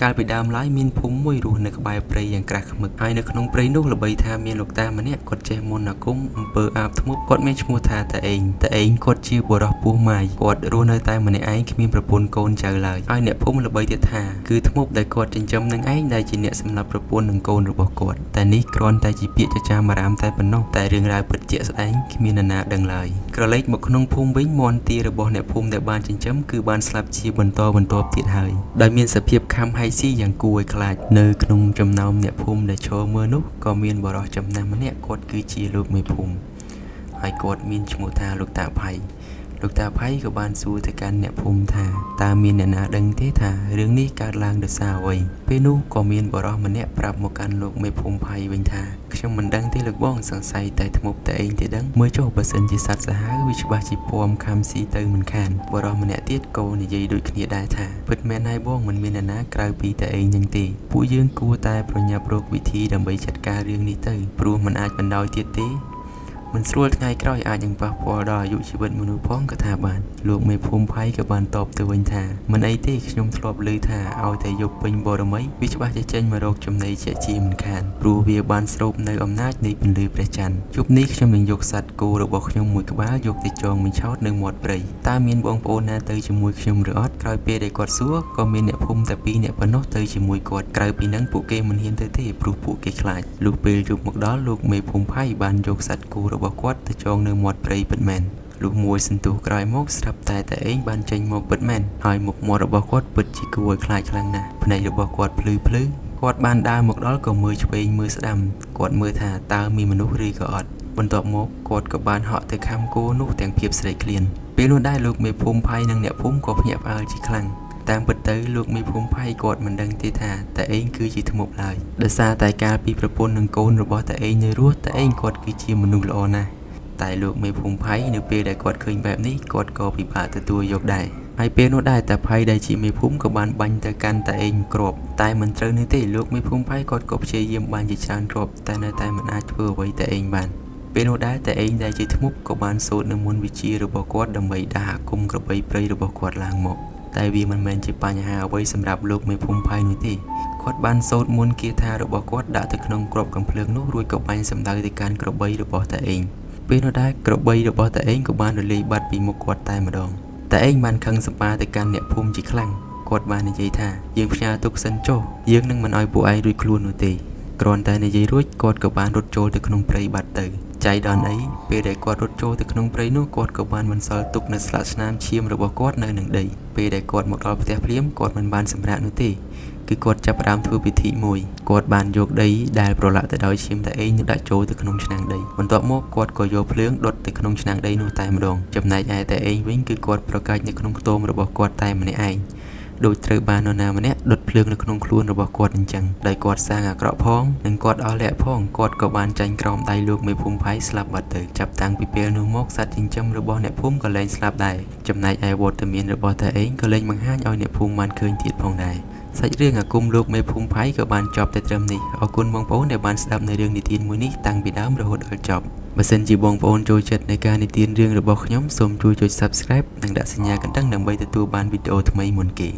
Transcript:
កាលពីដើមឡើយមានភូមិមួយរស់នៅក្បែរព្រៃយ៉ាងក្រាស់ឃ្មឹកហើយនៅក្នុងព្រៃនោះល្បីថាមានលោកតាម្នាក់គាត់ចេះមន្តអាគមអំពើអាបធ្មប់គាត់មានឈ្មោះថាតាឯងគាត់ជាបុរសពោះម៉ាយគាត់រស់នៅតែម្នាក់ឯងគ្មានប្រពន្ធកូនចៅឡើយហើយអ្នកភូមិល្បីទៀតថាគឺធ្មប់ដែលគាត់ចិញ្ចឹមនឹងឯងដែលជាអ្នកសម្លាប់ប្រពន្ធនិងកូនរបស់គាត់តែនេះគ្រាន់តែជាពាក្យចចាមអារាមតែប៉ុណ្ណោះតែរឿងរ៉ាវពិតជាក់ស្ដែងគ្មាននរណាដឹងឡើយក្រឡេកមកក្នុងភូមិវិញមន្ទីររបស់អ្នកភូមិដែលបានចិញ្ចឹមគឺបានស្លាប់ជាបន្តបន្ទាប់ទៀតហើយដោយមានសភាពខំហៃស៊ីយ៉ាងគួរឲ្យខ្លាចនៅក្នុងចំណោមអ្នកភូមិដែលឈរមើលនោះក៏មានបរិសុទ្ធចំណាស់ម្នាក់គាត់គឺជាលោកមេភូមិហើយគាត់មានឈ្មោះថាលោកតាផៃលោកតាផៃក៏បានសួរទៅកាន់អ្នកភូមិថាតើមានអ្នកណាដឹងទេថារឿងនេះកើតឡើងដោយសារអ្វីពេលនោះក៏មានបរិសុទ្ធម្នាក់ប្រាប់មកកាន់លោកមេភូមិផៃវិញថាខ្ញុំមិនដឹងទេលោកបងសង្ស័យតែធ្មប់តែឯងទេដឹងមើលចុះបើសិនជាសត្វសាហាវវាច្បាស់ជាពំខំស៊ីទៅមិនខានបរិសុទ្ធម្នាក់ទៀតក៏និយាយដូចគ្នាដែរថាពិតមែនហើយបងមិនមានអ្នកណាក្រៅពីតែឯងនឹងទេពួកយើងគួរតែប្រញាប់រកវិធីដើម្បីចាត់ការរឿងនេះទៅព្រោះมันអាចបណ្ដោយទៀតទេមិនស្រួលថ្ងៃក្រោយអាចនឹងប៉ះពាល់ដល់អាយុជីវិតមនុស្សផងក៏ថាបានលោកមេភូមិផៃក៏បានតបទៅវិញថាមិនអីទេខ្ញុំធ្លាប់ឮថាឲ្យតែយកពេញបរមីវាច្បាស់ជាចេញមករកចំណីជាជាមិនខានព្រោះវាបានស្រូបនៅអំណាចនៃពន្លឺព្រះច័ន្ទជប់នេះខ្ញុំនឹងយកសត្វគោរបស់ខ្ញុំមួយក្បាលយកទៅចងបញ្ឆោតនៅមាត់ព្រៃតើមានបងប្អូនណាទៅជាមួយខ្ញុំឬអត់ក្រោយពេលដែលគាត់សួរក៏មានអ្នកភូមិតែ2នាក់ប៉ុណ្ណោះទៅជាមួយគាត់ក្រៅពីនឹងពួកគេមិនហ៊ានទៅទេព្រោះពួកគេខ្លាចលុះពេលយប់មកដល់លោកមេភូមិផៃបានយកសត្វគោរបស់គាត់ទៅចងនៅមាត់ព្រៃពិតមែនលុះមួយសន្ទុះក្រោយមកស្រាប់តែឯងបានចេញមកពិតមែនហើយមុខមាត់របស់គាត់ពិតជាគួរឲ្យខ្លាចខ្លាំងណាស់ភ្នែករបស់គាត់ភ្លឺគាត់បានដើរមកដល់ក៏មើលឆ្វេងមើលស្ដាំគាត់មើលថាតើមានមនុស្សឬក៏អត់បន្ទាប់មកគាត់ក៏បានហក់ទៅខាំគោនោះទាំងភាពស្រេកឃ្លានពេលនោះដែរលោកមេភូមិផៃនិងអ្នកភូមិក៏ភ្ញាក់ផ្អើលជាខ្លាំងតាមពិតទៅលោកមេភូមិផៃគាត់មិនដឹងទេថាតែឯងគឺជាធ្មប់ឡើយដោយសារតែកាលពីប្រពន្ធនិងកូនរបស់តែឯងនៅរស់តែឯងគាត់គឺជាមនុស្សល្អណាស់តែលោកមេភូមិផៃនៅពេលដែលគាត់ឃើញបែបនេះគាត់ក៏ពិបាកទទួលយកដែរហើយពេលនោះដែរតាផៃដែលជាមេភូមិក៏បានបាញ់ទៅកាន់តែឯងគ្រាប់តែមិនត្រូវនោះទេលោកមេភូមិផៃគាត់ក៏ព្យាយាមបាញ់ជាច្រើនគ្រាប់តែនៅតែមិនអាចធ្វើអ្វីតែឯងបានពេលនោះដែរតែឯងដែលជាធ្មប់ក៏បានសូត្រនៅមន្តវិជ្ជារបស់គាត់ដើម្បីដាក់អាគមក្របីព្រៃរបស់គាត់ឡើងមកតែវាមិនមែនជាបញ្ហាអ្វីសម្រាប់លោកមេភូមិផៃនោះទេគាត់បានសូត្រមន្តគាថារបស់គាត់ដាក់ទៅក្នុងគ្រាប់កំភ្លើងនោះរួចក៏បាញ់សម្ដៅទៅកាន់ក្របីរបស់តែឯងពេលនោះដែរក្របីរបស់តែឯងក៏បានរលាយបាត់ពីមុខគាត់តែម្ដងតែឯងបានខឹងសម្បាទៅកាន់អ្នកភូមិជាខ្លាំងគាត់បាននិយាយថាយើងផ្ញើទុកសិនចុះយើងនឹងមិនឲ្យពួកឯងរួចខ្លួននោះទេគ្រាន់តែនិយាយរួចគាត់ក៏បានរត់ចូលទៅក្នុងព្រៃបាត់ទៅចៃដន្យអីពេលដែលគាត់រត់ចូលទៅក្នុងព្រៃនោះគាត់ក៏បានបន្សល់ទុកនៅស្លាកស្នាមឈាមរបស់គាត់នៅនឹងដីពេលដែលគាត់មកដល់ផ្ទះភ្លាមគាត់មិនបានសម្រាកនោះទេគឺគាត់ចាប់ផ្ដើមធ្វើពិធីមួយគាត់បានយកដីដែលប្រឡាក់ទៅដោយឈាមតែឯងនោះដាក់ចូលទៅក្នុងឆ្នាំងដីបន្ទាប់មកគាត់ក៏យកភ្លើងដុតទៅក្នុងឆ្នាំងដីនោះតែម្ដងចំណែកឯតែឯងវិញគឺគាត់ប្រកាច់នៅក្នុងខ្ទមរបស់គាត់តែម្នាក់ឯងដូចត្រូវបាននរណាម្នាក់ដុតភ្លើងនៅក្នុងខ្លួនរបស់គាត់អញ្ចឹងដោយគាត់សាងអាក្រក់ផងនិងគាត់អស់លក្ខផងគាត់ក៏បានចាញ់ក្រោមដៃលោកមេភូមិផៃស្លាប់បាត់ទៅចាប់តាំងពីពេលនោះមកសត្វចិញ្ចឹមរបស់អ្នកភូមិក៏លែងស្លាប់ដែរចំណែកឯវត្តមានរបស់តែឯងក៏លែងបង្ហាញឲ្យអ្នកភូមិបានឃើញទៀតផងដែរសាច់រឿងអាគមលោកមេភូមិផៃក៏បានចប់តែត្រឹមនេះអរគុណបងប្អូនដែលបានស្ដាប់នៅរឿងនិទានមួយនេះតាំងពីដើមរហូតដល់ចប់បើសិនជាបងប្អូនចូលចិត្តในការនិទានរឿងរបស់ខ្ញុំសូមជួយចុច Subscribe និងដាក់សញ្ញាកណ្ដឹងដើម្បីទទួលបានវីដេអូថ្មីមុនគេ